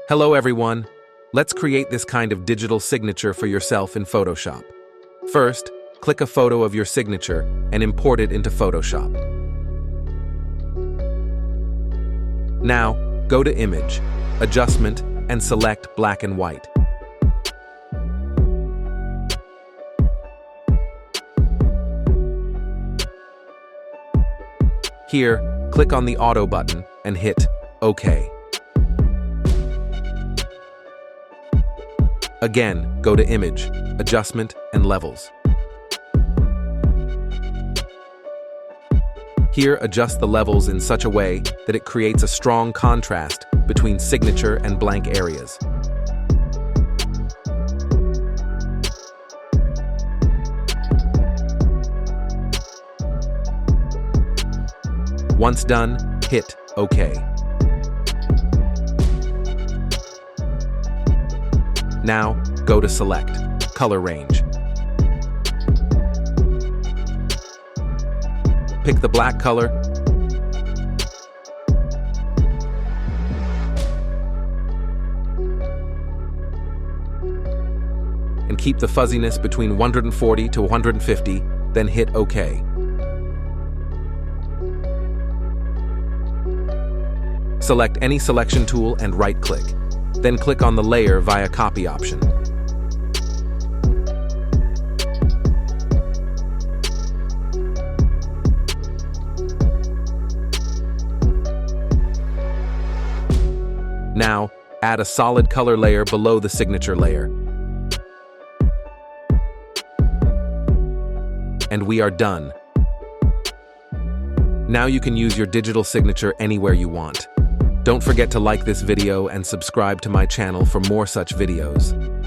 Hello everyone! Let's create this kind of digital signature for yourself in Photoshop. First, click a photo of your signature and import it into Photoshop. Now, go to Image, Adjustment, and select Black and White. Here, click on the Auto button and hit OK. Again, go to Image, Adjustment, and Levels. Here, adjust the levels in such a way that it creates a strong contrast between signature and blank areas. Once done, hit OK. Now, go to Select, Color Range. Pick the black color and keep the fuzziness between 140 to 150, then hit OK. Select any selection tool and right-click. Then click on the layer via Copy option. Now, add a solid color layer below the signature layer. And we are done. Now you can use your digital signature anywhere you want. Don't forget to like this video and subscribe to my channel for more such videos.